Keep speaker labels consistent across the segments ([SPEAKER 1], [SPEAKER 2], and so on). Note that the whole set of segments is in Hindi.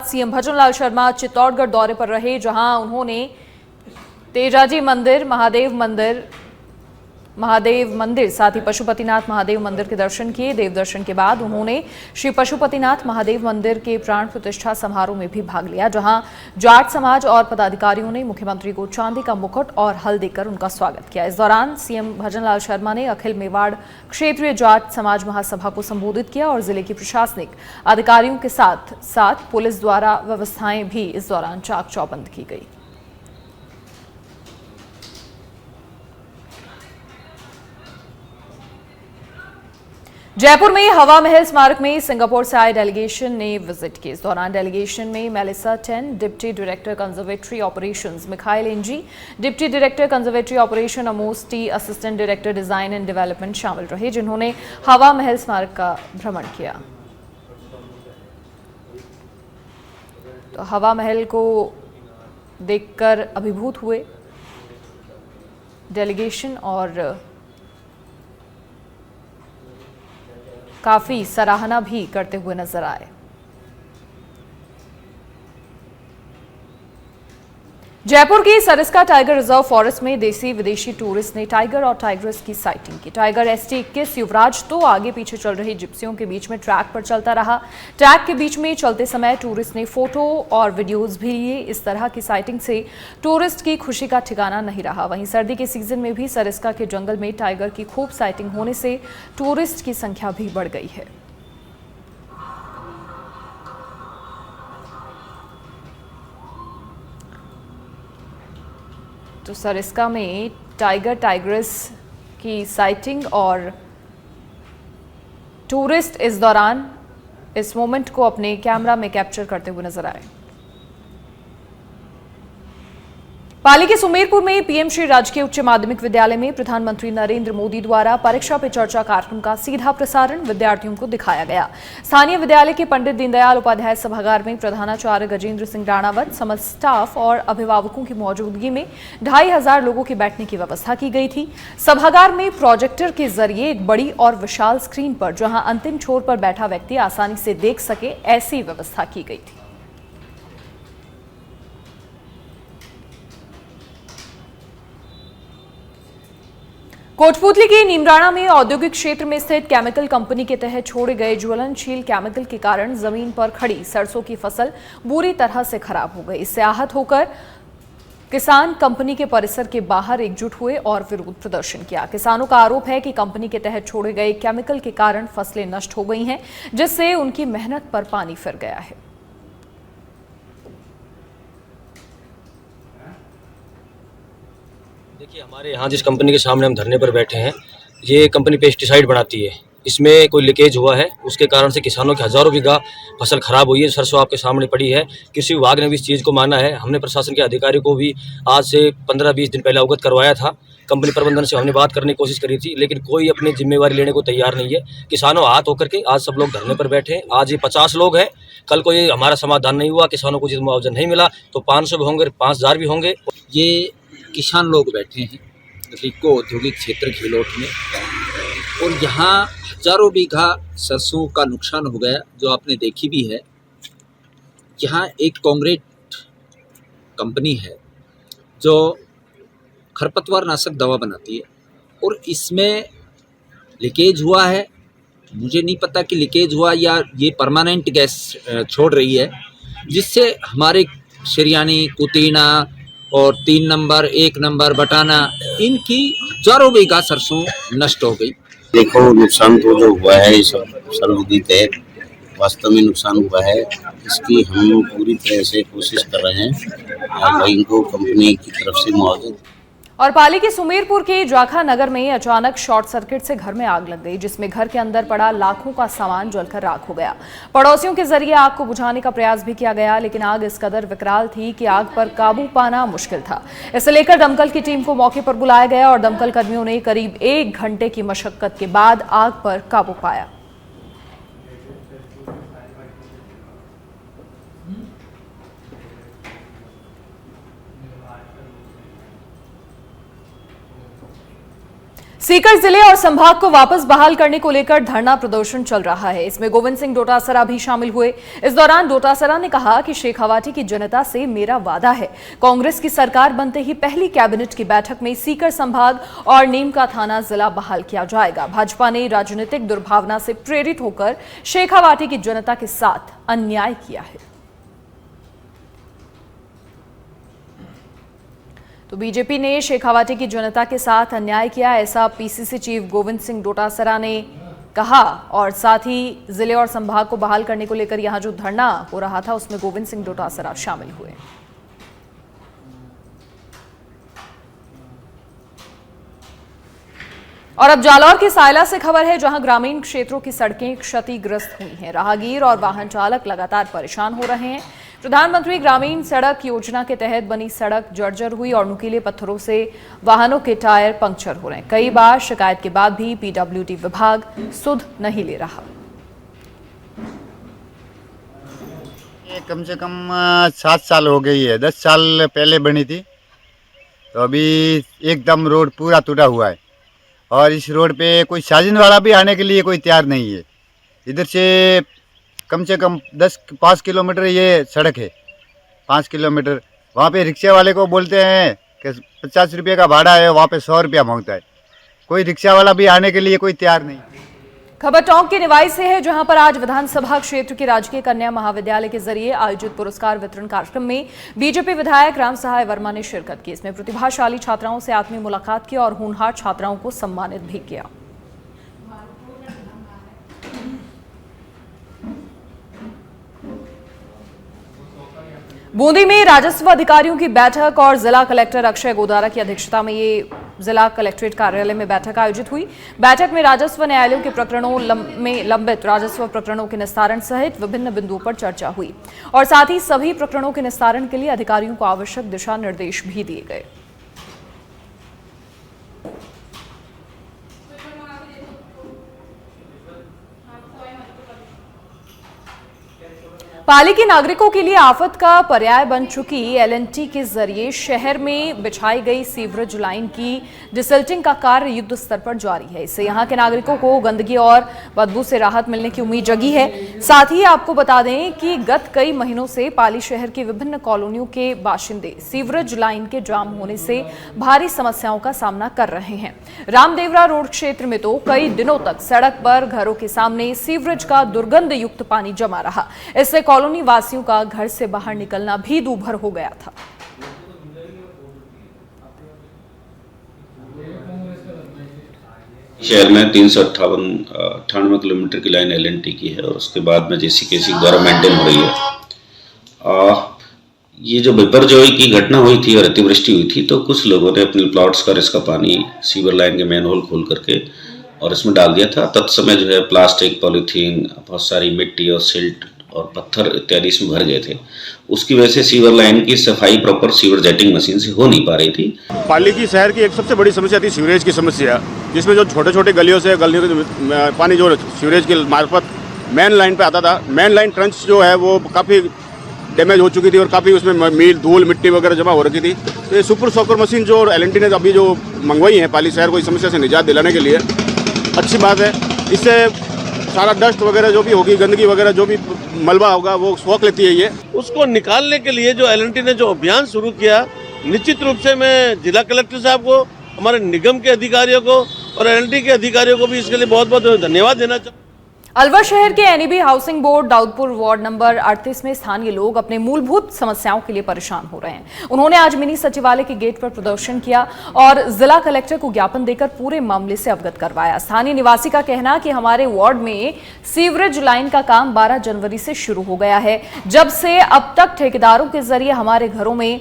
[SPEAKER 1] सीएम भजनलाल शर्मा चित्तौड़गढ़ दौरे पर रहे, जहां उन्होंने तेजाजी मंदिर, महादेव मंदिर साथ ही पशुपतिनाथ महादेव मंदिर के दर्शन किए। देव दर्शन के बाद उन्होंने श्री पशुपतिनाथ महादेव मंदिर के प्राण प्रतिष्ठा समारोह में भी भाग लिया, जहां जाट समाज और पदाधिकारियों ने मुख्यमंत्री को चांदी का मुकुट और हल देकर उनका स्वागत किया। इस दौरान सीएम भजनलाल शर्मा ने अखिल मेवाड़ क्षेत्रीय जाट समाज महासभा को संबोधित किया और जिले की प्रशासनिक अधिकारियों के साथ साथ पुलिस द्वारा व्यवस्थाएं भी इस दौरान चाक चौबंद की गई। जयपुर में हवा महल स्मारक में सिंगापुर से आए डेलीगेशन ने विजिट की। इस दौरान डेलीगेशन में Melissa Tan, deputy director conservatory operations Mikhail Ng, deputy director conservatory operation Amos Tee, assistant director design and development शामिल रहे, जिन्होंने हवा महल स्मारक का भ्रमण किया। तो हवा महल को देखकर अभिभूत हुए डेलीगेशन और काफी सराहना भी करते हुए नजर आए। जयपुर की सरिस्का टाइगर रिजर्व फॉरेस्ट में देसी विदेशी टूरिस्ट ने टाइगर और टाइग्रेस की साइटिंग की। टाइगर ST-21 युवराज तो आगे पीछे चल रही जिप्सियों के बीच में ट्रैक पर चलता रहा। ट्रैक के बीच में चलते समय टूरिस्ट ने फोटो और वीडियोस भी लिए। इस तरह की साइटिंग से टूरिस्ट की खुशी का ठिकाना नहीं रहा। वहीं सर्दी के सीजन में भी सरिस्का के जंगल में टाइगर की खूब साइटिंग होने से टूरिस्ट की संख्या भी बढ़ गई है। तो सरिस्का में टाइगर टाइग्रेस की साइटिंग और टूरिस्ट इस दौरान इस मोमेंट को अपने कैमरा में कैप्चर करते हुए नजर आए। पाली के सुमेरपुर में पीएम श्री राजकीय उच्च माध्यमिक विद्यालय में प्रधानमंत्री नरेंद्र मोदी द्वारा परीक्षा पे चर्चा कार्यक्रम का सीधा प्रसारण विद्यार्थियों को दिखाया गया। स्थानीय विद्यालय के पंडित दीनदयाल उपाध्याय सभागार में प्रधानाचार्य गजेंद्र सिंह राणावत, समस्त स्टाफ और अभिभावकों की मौजूदगी में 2500 लोगों के बैठने की व्यवस्था की गई थी। सभागार में प्रोजेक्टर के जरिए एक बड़ी और विशाल स्क्रीन पर जहां अंतिम छोर पर बैठा व्यक्ति आसानी से देख सके, ऐसी व्यवस्था की गई थी। कोटपूतली के नीमराणा में औद्योगिक क्षेत्र में स्थित केमिकल कंपनी के तहत छोड़े गए ज्वलनशील केमिकल के कारण जमीन पर खड़ी सरसों की फसल बुरी तरह से खराब हो गई। इससे आहत होकर किसान कंपनी के परिसर के बाहर एकजुट हुए और विरोध प्रदर्शन किया। किसानों का आरोप है कि कंपनी के तहत छोड़े गए केमिकल के कारण फसलें नष्ट हो गई हैं, जिससे उनकी मेहनत पर पानी फिर गया है।
[SPEAKER 2] देखिए, हमारे यहाँ जिस कंपनी के सामने हम धरने पर बैठे हैं, ये कंपनी पेस्टिसाइड बनाती है। इसमें कोई लीकेज हुआ है, उसके कारण से किसानों की हज़ारों बीघा फसल खराब हुई है। सरसों आपके सामने पड़ी है। कृषि विभाग ने भी इस चीज़ को माना है। हमने प्रशासन के अधिकारी को भी आज से 15-20 दिन पहले अवगत करवाया था। कंपनी प्रबंधन से हमने बात करने की कोशिश करी थी, लेकिन कोई अपनी जिम्मेवारी लेने को तैयार नहीं है। किसानों हाथ होकर के आज सब लोग धरने पर बैठे हैं। आज ये 50 लोग हैं। कल को ये हमारा समाधान नहीं हुआ, किसानों को जिस मुआवजा नहीं मिला तो 500 भी होंगे, 5000 भी होंगे।
[SPEAKER 3] ये किसान लोग बैठे हैं रिको औद्योगिक क्षेत्र घिलोट में, और यहाँ हजारों बीघा सरसों का नुकसान हो गया, जो आपने देखी भी है। यहाँ एक कांग्रेट कंपनी है जो खरपतवार नाशक दवा बनाती है, और इसमें लीकेज हुआ है। मुझे नहीं पता कि लीकेज हुआ या ये परमानेंट गैस छोड़ रही है, जिससे हमारे शरियानी, कुतीना और 3 नंबर, 1 नंबर, बटाना, इनकी हजारों बीघा सरसों नष्ट हो गई।
[SPEAKER 4] देखो, नुकसान तो जो हुआ है ये सब सर्वविदित है। वास्तव में नुकसान हुआ है। इसकी हम पूरी तरह से कोशिश कर रहे हैं भाई इनको कंपनी की तरफ से मुआवजा।
[SPEAKER 1] और पाली के सुमेरपुर के जाखा नगर में अचानक शॉर्ट सर्किट से घर में आग लग गई, जिसमें घर के अंदर पड़ा लाखों का सामान जलकर राख हो गया। पड़ोसियों के जरिए आग को बुझाने का प्रयास भी किया गया, लेकिन आग इस कदर विकराल थी कि आग पर काबू पाना मुश्किल था। इसे लेकर दमकल की टीम को मौके पर बुलाया गया और दमकल कर्मियों ने करीब 1 घंटे की मशक्कत के बाद आग पर काबू पाया। सीकर जिले और संभाग को वापस बहाल करने को लेकर धरना प्रदर्शन चल रहा है। इसमें गोविंद सिंह डोटासरा भी शामिल हुए। इस दौरान डोटासरा ने कहा कि शेखावाटी की जनता से मेरा वादा है, कांग्रेस की सरकार बनते ही पहली कैबिनेट की बैठक में सीकर संभाग और नीम का थाना जिला बहाल किया जाएगा। भाजपा ने राजनीतिक दुर्भावना से प्रेरित होकर शेखावाटी की जनता के साथ अन्याय किया है। तो बीजेपी ने शेखावाटी की जनता के साथ अन्याय किया, ऐसा पीसीसी चीफ गोविंद सिंह डोटासरा ने कहा। और साथ ही जिले और संभाग को बहाल करने को लेकर यहां जो धरना हो रहा था उसमें गोविंद सिंह डोटासरा शामिल हुए। और अब जालौर के सायला से खबर है, जहां ग्रामीण क्षेत्रों की सड़कें क्षतिग्रस्त हुई हैं। राहगीर और वाहन चालक लगातार परेशान हो रहे हैं। प्रधानमंत्री ग्रामीण सड़क योजना के तहत बनी सड़क जर्जर हुई और नुकीले पत्थरों से वाहनों के टायर पंक्चर हो रहे हैं। कई बार शिकायत के बाद भी पीडब्ल्यूडी विभाग सुध नहीं ले रहा।
[SPEAKER 5] ये कम से कम 7 साल हो गई है, 10 साल पहले बनी थी, तो अभी एकदम रोड पूरा टूटा हुआ है। और इस रोड पे कोई साजिन वाला भी आने के लिए कोई तैयार नहीं है। इधर से कम 5 किलोमीटर ये सड़क है, 5 किलोमीटर। वहाँ पे रिक्शे वाले को बोलते हैं कि 50 रुपये का भाड़ा है, वहाँ पे 100 रुपया मांगता है। कोई रिक्शा वाला भी आने के लिए कोई तैयार नहीं।
[SPEAKER 1] खबर टोंक के निवाई से है, जहां पर आज विधानसभा क्षेत्र के राजकीय कन्या महाविद्यालय के जरिए आयोजित पुरस्कार वितरण कार्यक्रम में बीजेपी विधायक राम सहाय वर्मा ने शिरकत की। इसमें प्रतिभाशाली छात्राओं से आत्मीय मुलाकात की और होनहार छात्राओं को सम्मानित भी किया। बूंदी में राजस्व अधिकारियों की बैठक और जिला कलेक्टर अक्षय गोदारा की अध्यक्षता में ये जिला कलेक्ट्रेट कार्यालय में बैठक आयोजित हुई। बैठक में राजस्व न्यायालयों के प्रकरणों में लंबित राजस्व प्रकरणों के निस्तारण सहित विभिन्न बिंदुओं पर चर्चा हुई और साथ ही सभी प्रकरणों के निस्तारण के लिए अधिकारियों को आवश्यक दिशा निर्देश भी दिए गए। पाली के नागरिकों के लिए आफत का पर्याय बन चुकी एलएनटी के जरिए शहर में बिछाई गई सीवरेज लाइन की डिसल्टिंग का कार्य युद्ध स्तर पर जारी है। इससे यहां के नागरिकों को गंदगी और बदबू से राहत मिलने की उम्मीद जगी है। साथ ही आपको बता दें कि गत कई महीनों से पाली शहर की विभिन्न कॉलोनियों के बाशिंदे सीवरेज लाइन के जाम होने से भारी समस्याओं का सामना कर रहे हैं। रामदेवरा रोड क्षेत्र में तो कई दिनों तक सड़क पर घरों के सामने सीवरेज का दुर्गंध युक्त पानी जमा रहा। इससे कॉलोनी वासियों का घर से बाहर निकलना भी दूभर हो गया था।
[SPEAKER 6] शहर में 398 किलोमीटर की लाइन एलएनटी की है और उसके बाद में जेसीकेसी द्वारा मेंटेन हो रही है। ये जो बिपरजॉय की घटना हुई थी और अतिवृष्टि हुई थी, तो कुछ लोगों ने अपने प्लॉट्स का इसका पानी सीवर लाइन के मेन होल खोल करके और इसमें डाल दिया था। तत्समय जो है प्लास्टिक, पॉलीथीन, बहुत सारी मिट्टी और सिल्ट और पत्थर इत्यादि इसमें भर गए थे। उसकी वजह से सीवर लाइन की सफाई प्रॉपर सीवर जेटिंग मशीन से हो नहीं पा रही थी।
[SPEAKER 7] पाली की शहर की एक सबसे बड़ी समस्या थी सीवरेज की समस्या, जिसमें जो छोटे छोटे गलियों से पानी जो सीवरेज के मार्फत मेन लाइन पे आता था। मेन लाइन ट्रंच जो है वो काफ़ी डैमेज हो चुकी थी और काफ़ी उसमें मील, धूल, मिट्टी वगैरह जमा हो रखी थी। तो ये सुपर सॉकर मशीन जो एलएनटी ने अभी जो मंगवाई है पाली शहर को इस समस्या से निजात दिलाने के लिए, अच्छी बात है। इससे सारा डस्ट वगैरह जो भी होगी, गंदगी वगैरह जो भी मलबा होगा वो सोख लेती है। ये
[SPEAKER 8] उसको निकालने के लिए जो एलएनटी ने जो अभियान शुरू किया, निश्चित रूप से मैं जिला कलेक्टर साहब को, हमारे निगम के अधिकारियों को और एलएनटी के अधिकारियों को भी इसके लिए बहुत बहुत धन्यवाद देना चाहूँगा।
[SPEAKER 1] अलवर शहर के एनईबी हाउसिंग बोर्ड दाऊदपुर वार्ड नंबर 38 में स्थानीय लोग अपने मूलभूत समस्याओं के लिए परेशान हो रहे हैं। उन्होंने आज मिनी सचिवालय के गेट पर प्रदर्शन किया और जिला कलेक्टर को ज्ञापन देकर पूरे मामले से अवगत करवाया। स्थानीय निवासी का कहना कि हमारे वार्ड में सीवरेज लाइन का काम 12 जनवरी से शुरू हो गया है। जब से अब तक ठेकेदारों के जरिए हमारे घरों में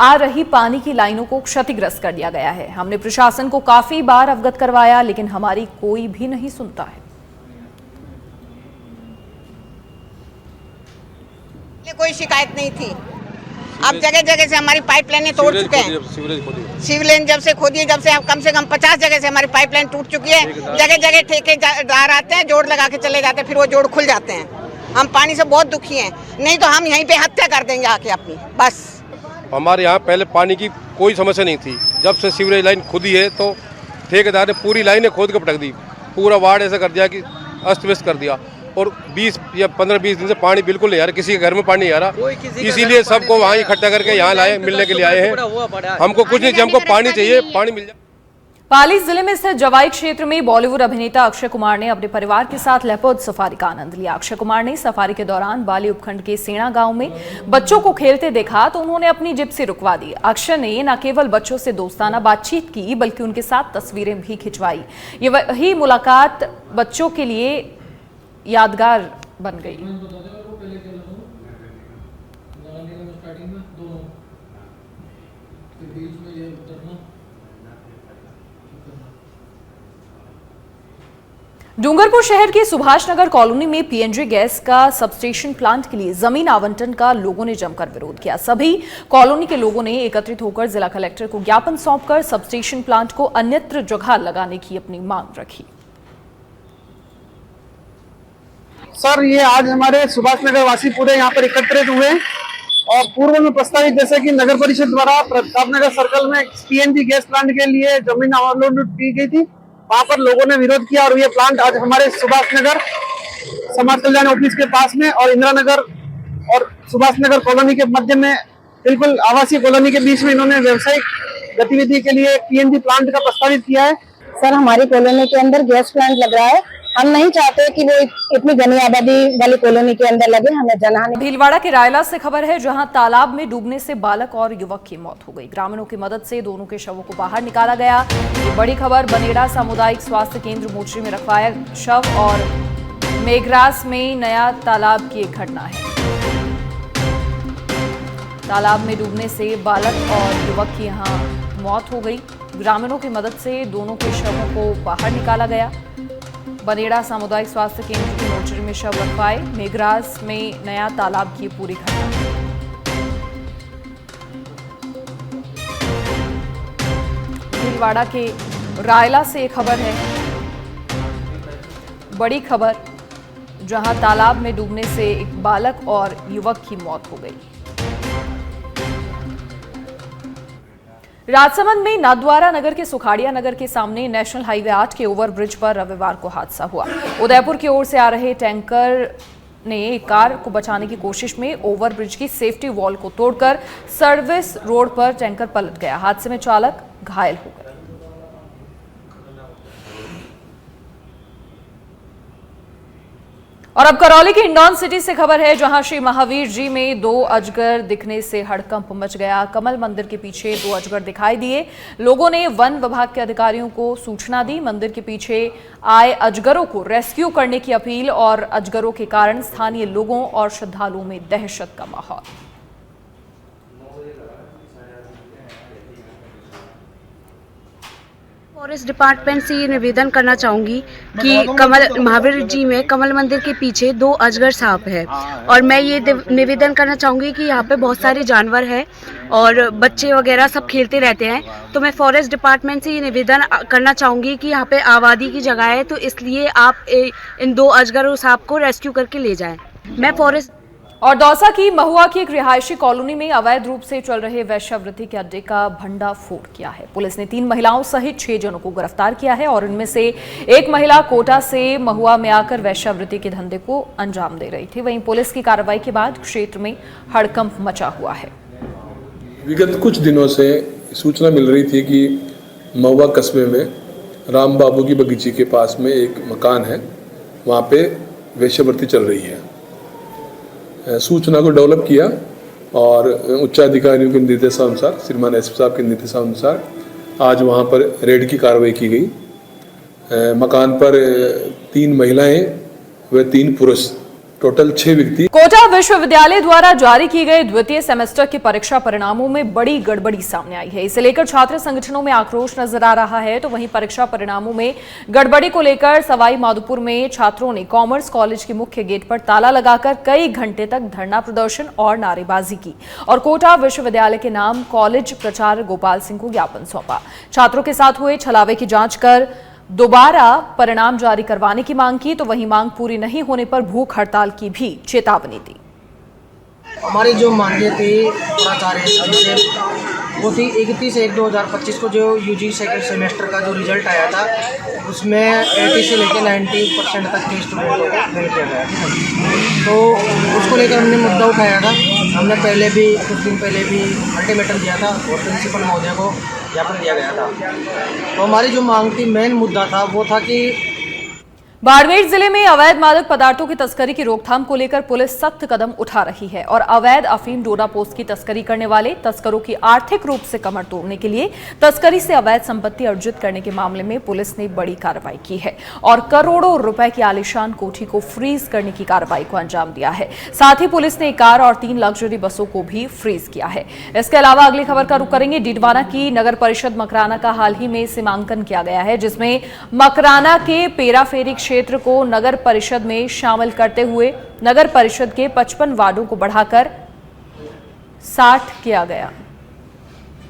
[SPEAKER 1] आ रही पानी की लाइनों को क्षतिग्रस्त कर दिया गया है। हमने प्रशासन को काफी बार अवगत करवाया, लेकिन हमारी कोई भी नहीं सुनता है।
[SPEAKER 9] कोई शिकायत नहीं थी। अब जगह जगह से हमारी पाइपलाइनें तोड़ चुके हैं। सीवरेज जब से खोदी है, जब से कम 50 जगह से हमारी पाइपलाइन टूट चुकी है। जगह जगह ठेकेदार आते हैं, जोड़ लगा के चले जाते हैं, फिर वो जोड़ खुल जाते हैं। हम पानी से बहुत दुखी हैं, नहीं तो हम यहीं पे हत्या कर देंगे आके अपनी। बस
[SPEAKER 10] हमारे यहाँ पहले पानी की कोई समस्या नहीं थी। जब से सीवरेज लाइन खुदी है तो ठेकेदार ने पूरी लाइनें खोद के पटक दी, पूरा वार्ड ऐसा कर दिया कि अस्त व्यस्त कर दिया। और 20 या 15-20 दिन से पानी बिल्कुल नहीं आ रहा, किसी के घर में पानी नहीं आ रहा। इसीलिए सबको वहाँ इकट्ठा करके यहाँ लाए, मिलने के लिए आए हैं। हमको कुछ नहीं चाहिए, हमको पानी चाहिए, पानी मिल जाए।
[SPEAKER 1] पाली जिले में स्थित जवाई क्षेत्र में बॉलीवुड अभिनेता अक्षय कुमार ने अपने परिवार के साथ लेपर्ड सफारी का आनंद लिया। अक्षय कुमार ने सफारी के दौरान बाली उपखंड के सेना गांव में बच्चों को खेलते देखा तो उन्होंने अपनी जिप्सी रुकवा दी। अक्षय ने न केवल बच्चों से दोस्ताना बातचीत की बल्कि उनके साथ तस्वीरें भी खिंचवाई। ये वही मुलाकात बच्चों के लिए यादगार बन गई। डूंगरपुर शहर के सुभाष नगर कॉलोनी में पीएनजी गैस का सबस्टेशन प्लांट के लिए जमीन आवंटन का लोगों ने जमकर विरोध किया। सभी कॉलोनी के लोगों ने एकत्रित होकर जिला कलेक्टर को ज्ञापन सौंपकर सबस्टेशन प्लांट को अन्यत्र जगह लगाने की अपनी मांग रखी।
[SPEAKER 11] सर, ये आज हमारे सुभाष नगर वासी पूरे यहाँ पर एकत्रित हुए और पूर्व में प्रस्तावित जैसे कि नगर परिषद द्वारा प्रतापनगर सर्कल में पीएनजी गैस प्लांट के लिए जमीन आवंटन की गई थी, वहां पर लोगों ने विरोध किया और ये प्लांट आज हमारे सुभाष नगर समाज कल्याण ऑफिस के पास में और इंदिरा नगर और सुभाष नगर कॉलोनी के मध्य में बिल्कुल आवासीय कॉलोनी के बीच में इन्होंने व्यावसायिक गतिविधि के लिए पीएनजी प्लांट का प्रस्तावित किया है।
[SPEAKER 12] सर, हमारी कॉलोनी के अंदर गैस प्लांट लग रहा है, हम नहीं चाहते कि वो इतनी घनी आबादी वाली कॉलोनी के अंदर लगे, हमें जनहानि।
[SPEAKER 1] भीलवाड़ा के रायला से खबर है, जहां तालाब में डूबने से बालक और युवक की मौत हो गई। ग्रामीणों की मदद से दोनों के शवों को बाहर निकाला गया। ये बड़ी खबर, बनेड़ा सामुदायिक स्वास्थ्य केंद्र मोचरी में रखवाया शव और मेघरास में नया तालाब की एक घटना है। तालाब में डूबने से बालक और युवक की यहां मौत हो गई। ग्रामीणों की मदद से दोनों के शवों को बाहर निकाला गया। बनेड़ा सामुदायिक स्वास्थ्य केंद्र की मोचरी में शव रखवाए। मेघरास में नया तालाब की पूरी घटना। भीलवाड़ा के रायला से खबर है, बड़ी खबर, जहां तालाब में डूबने से एक बालक और युवक की मौत हो गई। राजसमंद में नाथद्वारा नगर के सुखाड़िया नगर के सामने नेशनल हाईवे 8 के ओवरब्रिज पर रविवार को हादसा हुआ। उदयपुर की ओर से आ रहे टैंकर ने एक कार को बचाने की कोशिश में ओवरब्रिज की सेफ्टी वॉल को तोड़कर सर्विस रोड पर टैंकर पलट गया। हादसे में चालक घायल हो गया। और अब करौली की हिंडौन सिटी से खबर है, जहां श्री महावीर जी में 2 अजगर दिखने से हड़कंप मच गया। कमल मंदिर के पीछे 2 अजगर दिखाई दिए। लोगों ने वन विभाग के अधिकारियों को सूचना दी। मंदिर के पीछे आए अजगरों को रेस्क्यू करने की अपील और अजगरों के कारण स्थानीय लोगों और श्रद्धालुओं में दहशत का माहौल।
[SPEAKER 12] फॉरेस्ट डिपार्टमेंट से ये निवेदन करना चाहूँगी कि कमल महावीर जी में कमल मंदिर के पीछे 2 अजगर सांप है और मैं ये निवेदन करना चाहूँगी कि यहाँ पे बहुत सारे जानवर हैं और बच्चे वगैरह सब खेलते रहते हैं, तो मैं फॉरेस्ट डिपार्टमेंट से ये निवेदन करना चाहूँगी कि यहाँ पे आबादी की जगह है, तो इसलिए आप इन 2 अजगर और सांप को रेस्क्यू करके ले जाएं। मैं फॉरेस्ट।
[SPEAKER 1] और दौसा की महुआ की एक रिहायशी कॉलोनी में अवैध रूप से चल रहे वेश्यावृत्ति के अड्डे का भंडाफोड़ किया है। पुलिस ने 3 महिलाओं सहित 6 जनों को गिरफ्तार किया है और इनमें से एक महिला कोटा से महुआ में आकर वेश्यावृत्ति के धंधे को अंजाम दे रही थी। वहीं पुलिस की कार्रवाई के बाद क्षेत्र में हड़कंप मचा हुआ है।
[SPEAKER 13] विगत कुछ दिनों से सूचना मिल रही थी कि महुआ कस्बे में राम बाबू की बगीचे के पास में एक मकान है, वहाँ पे वेश्यावृत्ति चल रही है। सूचना को डेवलप किया और उच्चाधिकारियों के निर्देशानुसार, श्रीमान एसपी साहब के निर्देशानुसार आज वहां पर रेड की कार्रवाई की गई। मकान पर 3 महिलाएं व 3 पुरुष, टोटल 6 व्यक्ति।
[SPEAKER 1] कोटा विश्वविद्यालय द्वारा जारी की गई द्वितीय सेमेस्टर के परीक्षा परिणामों में बड़ी गड़बड़ी सामने आई है। इसे लेकर छात्र संगठनों में आक्रोश नजर आ रहा है। तो वहीं परीक्षा परिणामों में गड़बड़ी को लेकर सवाई माधोपुर में छात्रों ने कॉमर्स कॉलेज के मुख्य गेट पर ताला लगाकर कई घंटे तक धरना प्रदर्शन और नारेबाजी की और कोटा विश्वविद्यालय के नाम कॉलेज प्राचार्य गोपाल सिंह को ज्ञापन सौंपा। छात्रों के साथ हुए छलावे की जांच कर दोबारा परिणाम जारी करवाने की मांग की। तो वहीं मांग पूरी नहीं होने पर भूख हड़ताल की भी चेतावनी दी।
[SPEAKER 11] हमारी जो मांगे थी प्राचार्य से वो थी 31/1/2025 को जो यूजी सेकंड सेमेस्टर का जो रिजल्ट आया था उसमें 80 से लेकर 90% तक के स्टूडेंटों को फेल किया गया, ठीक है। तो उसको लेकर हमने मुद्दा उठाया था। हमने पहले भी कुछ दिन पहले भी अल्टीमेटम दिया था और प्रिंसिपल महोदय को ज्ञापन दिया गया था। तो हमारी जो मांग थी, मेन मुद्दा था वो था कि
[SPEAKER 1] बाड़मेर जिले में अवैध मादक पदार्थों की तस्करी की रोकथाम को लेकर पुलिस सख्त कदम उठा रही है और अवैध अफीम डोडा पोस्त की तस्करी करने वाले तस्करों की आर्थिक रूप से कमर तोड़ने के लिए तस्करी से अवैध संपत्ति अर्जित करने के मामले में पुलिस ने बड़ी कार्रवाई की है और करोड़ों रुपए की आलीशान कोठी को फ्रीज करने की कार्रवाई को अंजाम दिया है। साथ ही पुलिस ने एक कार और 3 लग्जरी बसों को भी फ्रीज किया है। इसके अलावा अगली खबर का रुख करेंगे। डीडवाना की नगर परिषद मकराना का हाल ही में सीमांकन किया गया है, जिसमें मकराना के पेराफेरी क्षेत्र को नगर परिषद में शामिल करते हुए नगर परिषद के 55 वार्डों को बढ़ाकर 60 किया गया।